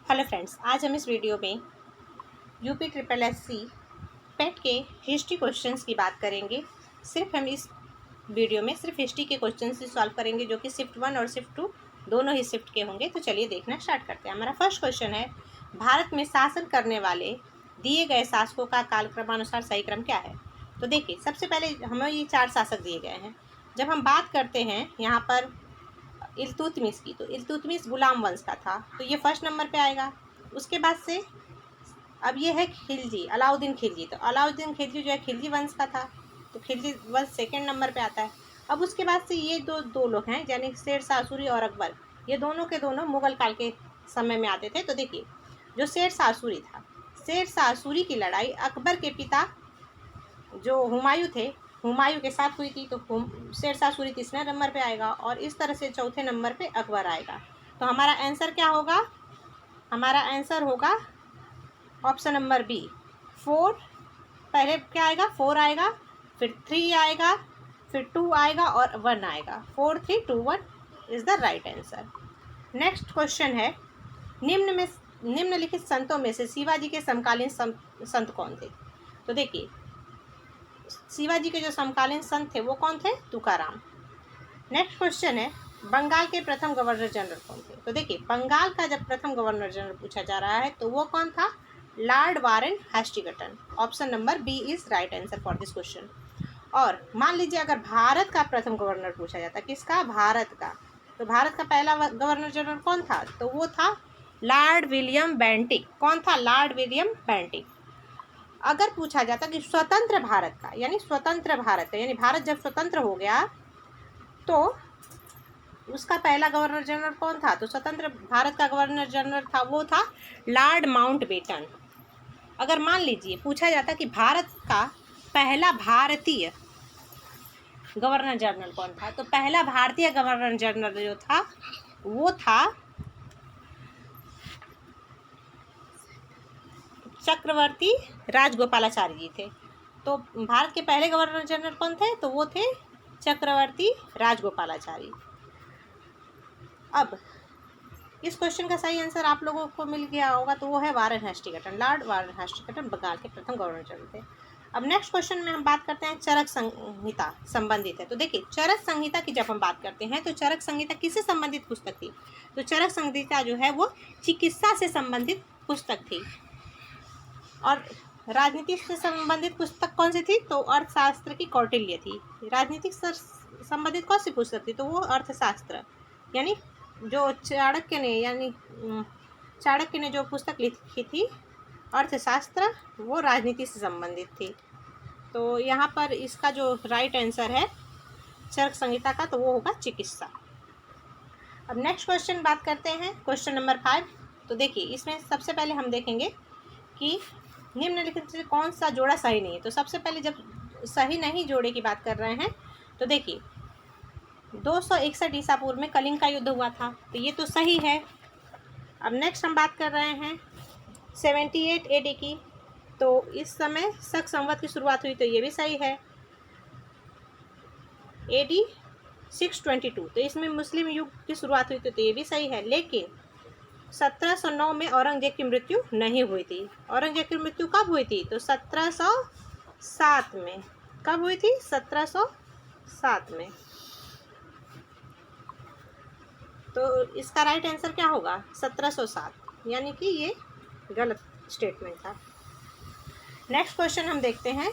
Hello friends, आज हम इस वीडियो में यूपी ट्रिपल एस सी पेट के हिस्ट्री क्वेश्चंस की बात करेंगे। सिर्फ हम इस वीडियो में सिर्फ हिस्ट्री के क्वेश्चंस ही सॉल्व करेंगे, जो कि शिफ्ट 1 और शिफ्ट 2 दोनों ही शिफ्ट के होंगे। तो चलिए देखना स्टार्ट करते हैं। हमारा फर्स्ट क्वेश्चन है, भारत में शासन करने वाले दिए गए शासकों का कालक्रमानुसार सही क्रम क्या है। तो देखिए, सबसे पहले हमें ये 4 शासक दिए गए हैं। जब हम बात करते हैं यहाँ पर इल्तुतमिश की, तो इल्तुतमिश गुलाम वंश का था, तो ये फर्स्ट नंबर पे आएगा। उसके बाद से अब ये है खिलजी, अलाउद्दीन खिलजी। तो अलाउद्दीन खिलजी जो है खिलजी वंश का था, तो खिलजी वंश सेकंड नंबर पे आता है। अब उसके बाद से ये दो लोग हैं, यानी शेर शाह सूरी और अकबर। ये दोनों के दोनों मुगल काल के समय में आते थे। तो देखिए, जो शेर शाह सूरी था, शेर शाह सूरी की लड़ाई अकबर के पिता जो हुमायूं थे, हुमायूं के साथ हुई थी। तो शेर शाह सूरी तीसरे नंबर पे आएगा, और इस तरह से चौथे नंबर पे अकबर आएगा। तो हमारा आंसर क्या होगा? हमारा आंसर होगा ऑप्शन नंबर बी, 4। पहले क्या आएगा? 4 आएगा, फिर 3 आएगा, फिर 2 आएगा और 1 आएगा। 4 3 2 1 is the right answer. Next question है, निम्नलिखित संतों में से शिवाजी के समकालीन संत कौन थे। तो देखिए, शिवाजी के जो समकालीन संत थे वो कौन थे? तुकाराम। नेक्स्ट क्वेश्चन है, बंगाल के प्रथम गवर्नर जनरल कौन थे। तो देखिए, बंगाल का जब प्रथम गवर्नर जनरल पूछा जा रहा है तो वो कौन था? Lord Warren Hastington. Option number B is right answer for this question. और मान लीजिए, अगर भारत का प्रथम गवर्नर पूछा जाता, किसका? भारत का, तो भारत का पहला गवर्नर जनरल कौन था? तो वो था लॉर्ड विलियम बेंटिक। कौन था? Lord William Bentinck. अगर पूछा जाता कि स्वतंत्र भारत का, यानी स्वतंत्र भारत का, यानी भारत जब स्वतंत्र हो गया तो उसका पहला गवर्नर जनरल कौन था? तो स्वतंत्र भारत का गवर्नर जनरल था, वो था लॉर्ड माउंटबेटन। अगर मान लीजिए पूछा जाता कि भारत का पहला भारतीय गवर्नर जनरल कौन था, तो पहला भारतीय गवर्नर जनरल जो था वो था चक्रवर्ती राजगोपालाचारी जी थे। तो भारत के पहले गवर्नर जनरल कौन थे? तो वो थे चक्रवर्ती राजगोपालाचारी। अब इस क्वेश्चन का सही आंसर आप लोगों को मिल गया होगा, तो वो है वारेन हेस्टिंग्टन। लॉर्ड वारेन हेस्टिंग्टन बंगाल के प्रथम गवर्नर जनरल थे। अब नेक्स्ट क्वेश्चन में हम बात करते हैं चरक संहिता संबंधित है। तो देखिए, चरक संहिता की जब हम बात करते हैं तो चरक संहिता किससे संबंधित पुस्तक थी? तो चरक संहिता जो है वो चिकित्सा से संबंधित पुस्तक थी। और राजनीति से संबंधित पुस्तक कौन सी थी? तो अर्थशास्त्र की कौटिल्य थी। राजनीतिक से संबंधित कौन सी पुस्तक थी? तो वो अर्थशास्त्र, यानी जो चाणक्य ने जो पुस्तक लिखी थी अर्थशास्त्र, वो राजनीति से संबंधित थी। तो यहाँ पर इसका जो राइट आंसर है चरक संहिता का, तो वो होगा चिकित्सा। अब नेक्स्ट क्वेश्चन बात करते हैं, क्वेश्चन नंबर 5। तो देखिए, इसमें सबसे पहले हम देखेंगे कि निम्नलिखित से कौन सा जोड़ा सही नहीं है। तो सबसे पहले जब सही नहीं जोड़े की बात कर रहे हैं, तो देखिए 261 ईसा पूर्व में कलिंग का युद्ध हुआ था, तो ये तो सही है। अब नेक्स्ट हम बात कर रहे हैं 78 AD की, तो इस समय शक संवत की शुरुआत हुई, तो ये भी सही है। AD 622, तो इसमें मुस्लिम युग की शुरुआत हुई थी, तो ये भी सही है। लेकिन 1709 में औरंगजेब की मृत्यु नहीं हुई थी। औरंगजेब की मृत्यु कब हुई थी? तो 1707 में। कब हुई थी? 1707 में। तो इसका राइट आंसर क्या होगा? 1707, यानी कि ये गलत स्टेटमेंट था। नेक्स्ट क्वेश्चन हम देखते हैं,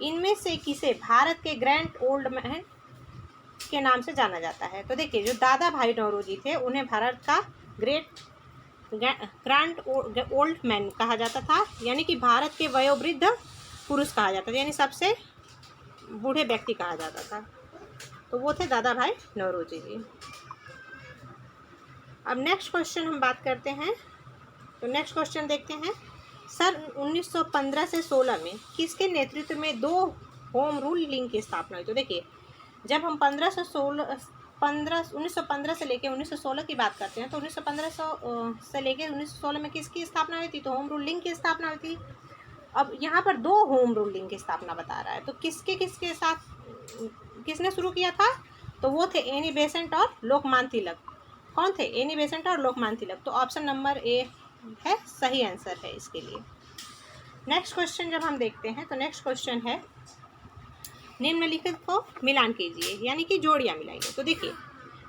इनमें से किसे भारत के ग्रैंड ओल्ड मैन के नाम से जाना जाता है। तो देखिए, जो दादा भाई नौरोजी थे उन्हें भारत का ग्रैंड ओल्ड मैन कहा जाता था, यानी कि भारत के वयोवृद्ध पुरुष कहा जाता था, यानी सबसे बूढ़े व्यक्ति कहा जाता था। तो वो थे दादा भाई नौरोजी जी। अब नेक्स्ट क्वेश्चन हम बात करते हैं, तो नेक्स्ट क्वेश्चन देखते हैं, सन 1915 से 16 में किसके नेतृत्व में 2 होम रूल लिंग की स्थापना हुई। तो देखिए, जब हम 1915 से लेकर 1916 की बात करते हैं, तो 1915 से लेकर 1916 में किसकी स्थापना हुई थी? तो होम रूलिंग की स्थापना हुई थी। अब यहाँ पर 2 होम रूलिंग की स्थापना बता रहा है, तो किसके साथ किसने शुरू किया था? तो वो थे एनी बेसेंट और लोकमान तिलक। कौन थे? एनी बेसेंट और लोकमान्य तिलक। तो ऑप्शन नंबर ए है सही आंसर है इसके लिए। नेक्स्ट क्वेश्चन जब हम देखते हैं तो नेक्स्ट क्वेश्चन है निम्नलिखित को मिलान कीजिए, यानी कि जोड़ियाँ मिलाइए। तो देखिए,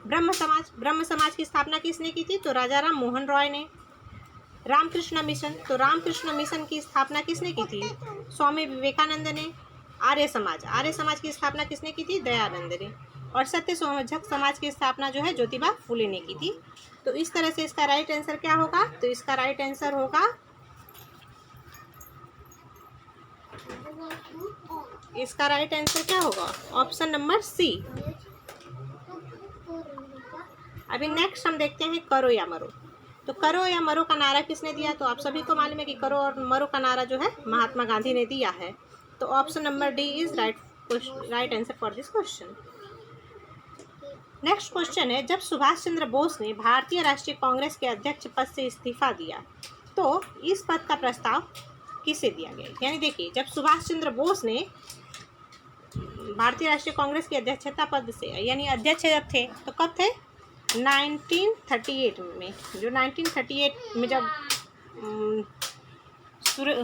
ब्रह्म समाज की स्थापना किसने की थी? तो राजा राम मोहन रॉय ने। रामकृष्ण मिशन, तो रामकृष्ण मिशन की स्थापना किसने की थी? स्वामी विवेकानंद ने। आर्य समाज की स्थापना किसने की थी? दयानंद ने। और सत्य शोधक समाज की स्थापना जो है ज्योतिबा फुले ने की थी। तो इस तरह से इसका राइट आंसर क्या होगा? तो इसका राइट आंसर होगा, इसका राइट आंसर क्या होगा? Option number C. अभी नेक्स्ट हम देखते हैं करो या मरो। तो करो या मरो का नारा किसने दिया? तो आप सभी को मालूम है कि करो और मरो का नारा जो है महात्मा गांधी ने दिया है। तो option number D is right answer for this question. Next question है जब सुभाष चंद्र बोस ने भारतीय राष्ट्रीय कांग्रेस के अध्यक्ष पद से इस्तीफा दिया तो इस पद का प्रस्ताव किसे दिया गया? यानी देखिए, जब सुभाष चंद्र बोस ने भारतीय राष्ट्रीय कांग्रेस की अध्यक्षता पद से, यानी अध्यक्ष जब थे तो कब थे? 1938 में। जो 1938 में जब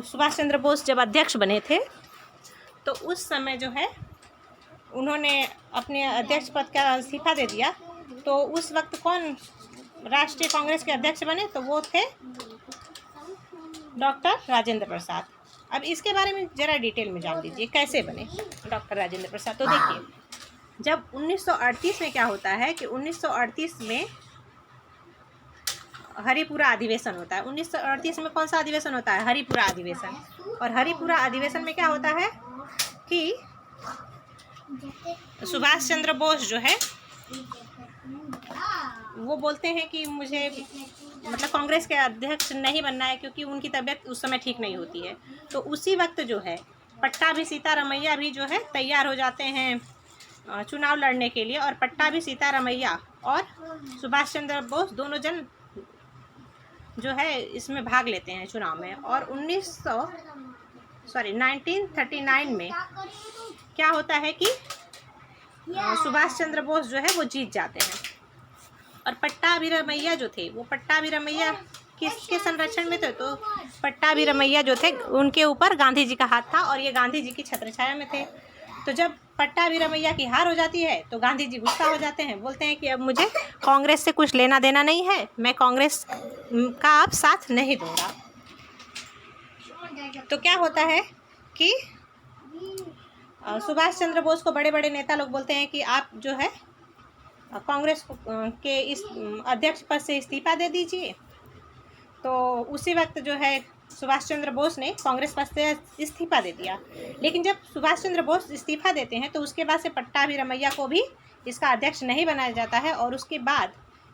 सुभाष चंद्र बोस जब अध्यक्ष बने थे तो उस समय जो है उन्होंने अपने अध्यक्ष पद का इस्तीफा दे दिया। तो उस वक्त कौन राष्ट्रीय कांग्रेस के अध्यक्ष बने? तो वो थे डॉक्टर राजेंद्र प्रसाद। अब इसके बारे में ज़रा डिटेल में जान लीजिए कैसे बने डॉक्टर राजेंद्र प्रसाद। तो देखिए, जब 1938 में क्या होता है कि 1938 में हरिपुरा अधिवेशन होता है। 1938 में कौन सा अधिवेशन होता है? हरिपुरा अधिवेशन। और हरिपुरा अधिवेशन में क्या होता है कि सुभाष चंद्र बोस जो है वो बोलते हैं कि मुझे मतलब कांग्रेस के अध्यक्ष नहीं बनना है, क्योंकि उनकी तबीयत उस समय ठीक नहीं होती है। तो उसी वक्त जो है पट्टाभी सीतारमैया भी जो है तैयार हो जाते हैं चुनाव लड़ने के लिए। और पट्टाभी सीतारमैया और सुभाष चंद्र बोस दोनों जन जो है इसमें भाग लेते हैं चुनाव में। और 1939 में क्या होता है कि सुभाष चंद्र बोस जो है वो जीत जाते हैं। और पट्टाभिरमैया जो थे वो पट्टाभिरमैया किसके संरक्षण में थे? तो पट्टाभिरमैया जो थे उनके ऊपर गांधी जी का हाथ था और ये गांधी जी की छत्रछाया में थे। तो जब पट्टाभिरमैया की हार हो जाती है तो गांधी जी गुस्सा हो जाते हैं, बोलते हैं कि अब मुझे कांग्रेस से कुछ लेना देना नहीं है, मैं कांग्रेस का अब साथ नहीं दूंगा। तो क्या होता है कि सुभाष चंद्र बोस को बड़े बड़े नेता लोग बोलते हैं कि आप जो है कांग्रेस के इस अध्यक्ष पद से इस्तीफा दे दीजिए। तो उसी वक्त जो है सुभाष चंद्र बोस ने कांग्रेस पद से इस्तीफा दे दिया। लेकिन जब सुभाष चंद्र बोस इस्तीफा देते हैं तो उसके बाद से पट्टाभिरमैया को भी इसका अध्यक्ष नहीं बनाया जाता है। और उसके बाद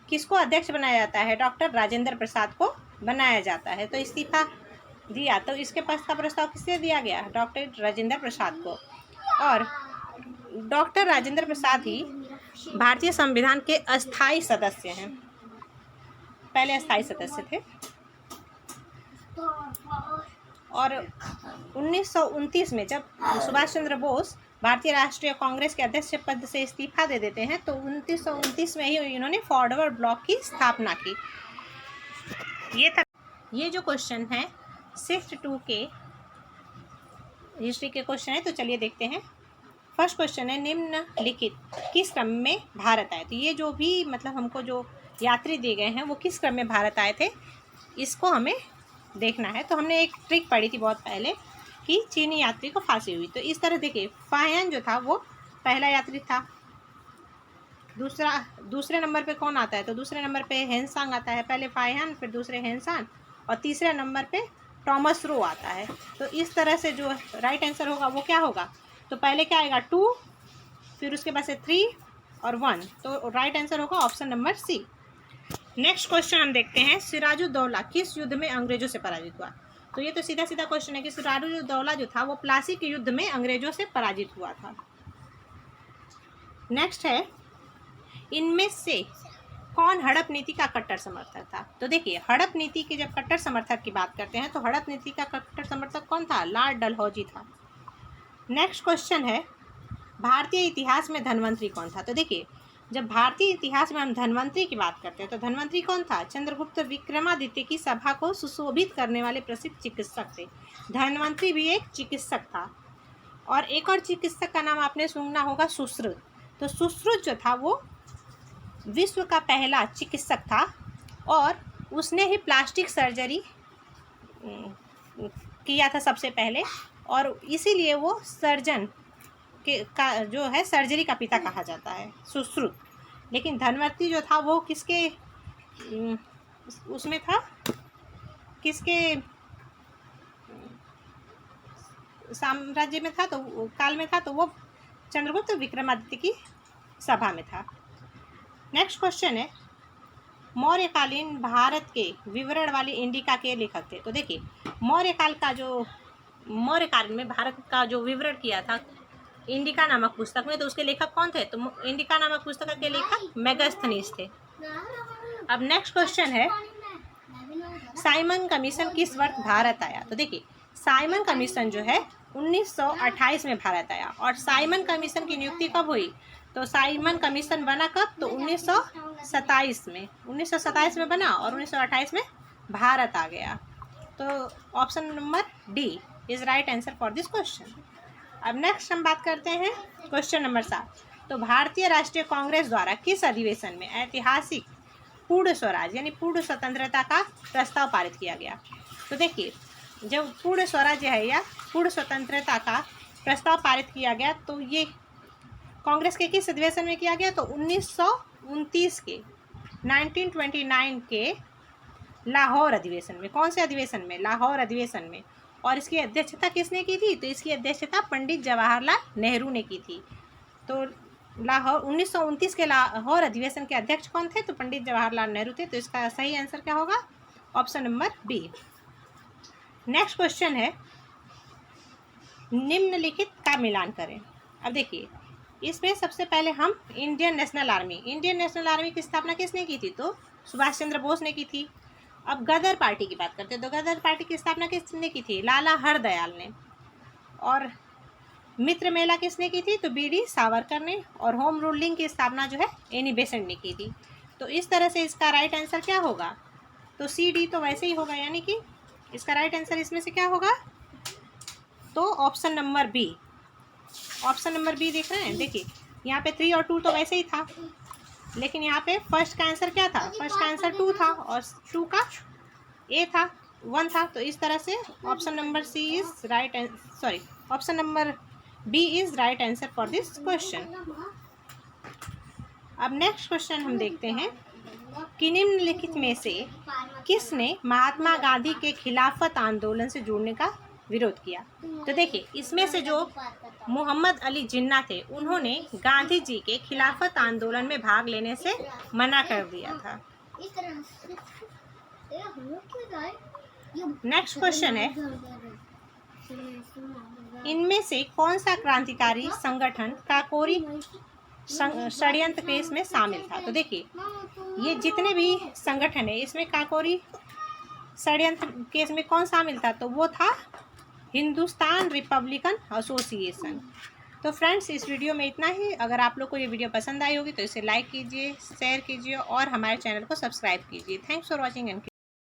किसको अध्यक्ष बनाया जाता है? डॉक्टर राजेंद्र प्रसाद को बनाया जाता है। तो इस्तीफा दिया तो इसके पद का प्रस्ताव किससे दिया गया? डॉक्टर राजेंद्र प्रसाद को। और डॉक्टर राजेंद्र प्रसाद ही भारतीय संविधान के अस्थाई सदस्य हैं, पहले अस्थाई सदस्य थे। और 1929 में जब सुभाष चंद्र बोस भारतीय राष्ट्रीय कांग्रेस के अध्यक्ष पद से इस्तीफा दे देते हैं तो 1929 में ही इन्होंने फॉरवर्ड ब्लॉक की स्थापना की। ये जो क्वेश्चन है शिफ्ट 2 के हिस्ट्री के क्वेश्चन है। तो चलिए देखते हैं। फर्स्ट क्वेश्चन है निम्नलिखित किस क्रम में भारत आए? तो ये जो भी मतलब हमको जो यात्री दिए गए हैं वो किस क्रम में भारत आए थे, इसको हमें देखना है। तो हमने एक ट्रिक पढ़ी थी बहुत पहले कि चीनी यात्री को फांसी हुई। तो इस तरह देखिए, फाहियान जो था वो पहला यात्री था। दूसरे नंबर पे कौन आता है? तो दूसरे नंबर पे हेनसांग आता है। पहले फाहियान, फिर दूसरे हेनसांग, और तीसरे नंबर पे टॉमस रो आता है। तो इस तरह से जो राइट आंसर होगा वो क्या होगा? तो पहले क्या आएगा? 2, फिर उसके बाद से 3 और 1। तो राइट आंसर होगा option number C. Next question हम देखते हैं, सिराजुद्दौला किस युद्ध में अंग्रेजों से पराजित हुआ? तो ये तो सीधा सीधा क्वेश्चन है कि सिराजुद्दौला जो था वो प्लासी के युद्ध में अंग्रेजों से पराजित हुआ था। नेक्स्ट है, इनमें से कौन हड़प नीति का कट्टर समर्थक था? तो देखिए, हड़प नीति के जब कट्टर समर्थक की बात करते हैं तो हड़प नीति का कट्टर समर्थक कौन था? लॉर्ड डलहौजी था। नेक्स्ट क्वेश्चन है, भारतीय इतिहास में धन्वंतरी कौन था? तो देखिए, जब भारतीय इतिहास में हम धन्वंतरी की बात करते हैं तो धन्वंतरी कौन था? चंद्रगुप्त विक्रमादित्य की सभा को सुशोभित करने वाले प्रसिद्ध चिकित्सक थे। धन्वंतरी भी एक चिकित्सक था। और एक और चिकित्सक का नाम आपने सुना होगा, सुश्रुत। तो सुश्रुत जो था वो विश्व का पहला चिकित्सक था और उसने ही प्लास्टिक सर्जरी किया था सबसे पहले, और इसीलिए वो सर्जन के का जो है सर्जरी का पिता कहा जाता है, सुश्रुत। लेकिन धन्वंतरी जो था वो किसके उसमें था, किसके साम्राज्य में था, तो काल में था, तो वो चंद्रगुप्त विक्रमादित्य की सभा में था। नेक्स्ट क्वेश्चन है, मौर्यकालीन भारत के विवरण वाली इंडिका के लेखक थे। तो देखिए, मौर्यकाल में भारत का जो विवरण किया था इंडिका नामक पुस्तक में, तो उसके लेखक कौन थे? तो इंडिका नामक पुस्तक के लेखक मेगास्थनीज थे। अब नेक्स्ट क्वेश्चन है, साइमन कमीशन किस वर्ष भारत आया? तो देखिए, साइमन कमीशन जो है 1928 में भारत आया। और साइमन कमीशन की नियुक्ति कब हुई? तो साइमन कमीशन बना कब? तो 1927 में। 1927 में बना और 1928 में भारत आ गया। तो option number D is right answer for this question. अब नेक्स्ट हम बात करते हैं क्वेश्चन नंबर 7। तो भारतीय राष्ट्रीय कांग्रेस द्वारा किस अधिवेशन में ऐतिहासिक पूर्ण स्वराज यानी पूर्ण स्वतंत्रता का प्रस्ताव पारित किया गया? तो देखिए, जब पूर्ण स्वराज्य है या पूर्ण स्वतंत्रता का प्रस्ताव पारित किया गया तो ये कांग्रेस के किस अधिवेशन में किया गया? तो 1929 के 1929 के लाहौर अधिवेशन में। कौन से अधिवेशन में? लाहौर अधिवेशन में। और इसकी अध्यक्षता किसने की थी? तो इसकी अध्यक्षता पंडित जवाहरलाल नेहरू ने की थी। तो लाहौर 1929 के लाहौर अधिवेशन के अध्यक्ष कौन थे? तो पंडित जवाहरलाल नेहरू थे। तो इसका सही आंसर क्या होगा? Option number B. Next question है, निम्नलिखित का मिलान करें। अब देखिए, इसमें सबसे पहले हम इंडियन नेशनल आर्मी की स्थापना किसने की थी? तो सुभाष चंद्र बोस ने की थी। अब गदर पार्टी की बात करते हैं तो गदर पार्टी की स्थापना किसने की थी? लाला हरदयाल ने। और मित्र मेला किसने की थी? तो बीडी सावरकर ने। और होम रूलिंग की स्थापना जो है एनी बेसेंट ने की थी। तो इस तरह से इसका राइट आंसर क्या होगा? तो सी डी तो वैसे ही होगा, यानी कि इसका राइट आंसर इसमें से क्या होगा? तो option number B. Option number B देख रहे हैं। देखिए, यहाँ पे 3 और 2 तो वैसे ही था, लेकिन यहाँ पे फर्स्ट का आंसर क्या था? फर्स्ट का आंसर 2 था और 2 का ए था, 1 था। तो इस तरह से option number C is right, sorry option number B is right answer for this question. अब नेक्स्ट क्वेश्चन हम देखते हैं कि निम्नलिखित में से किसने महात्मा गांधी के खिलाफत आंदोलन से जुड़ने का विरोध किया? तो देखिए, इसमें से जो मोहम्मद अली जिन्ना थे उन्होंने गांधी जी के खिलाफत आंदोलन में भाग लेने से मना कर दिया था। नेक्स्ट क्वेश्चन है, इनमें से कौन सा क्रांतिकारी संगठन काकोरी षड्यंत्र केस में शामिल था? तो देखिए, ये जितने भी संगठन है इसमें काकोरी षड्यंत्र केस में कौन शामिल था? तो वो था हिंदुस्तान रिपब्लिकन एसोसिएशन। तो फ्रेंड्स, इस वीडियो में इतना ही। अगर आप लोग को ये वीडियो पसंद आई होगी तो इसे लाइक कीजिए, शेयर कीजिए और हमारे चैनल को सब्सक्राइब कीजिए। Thanks for watching and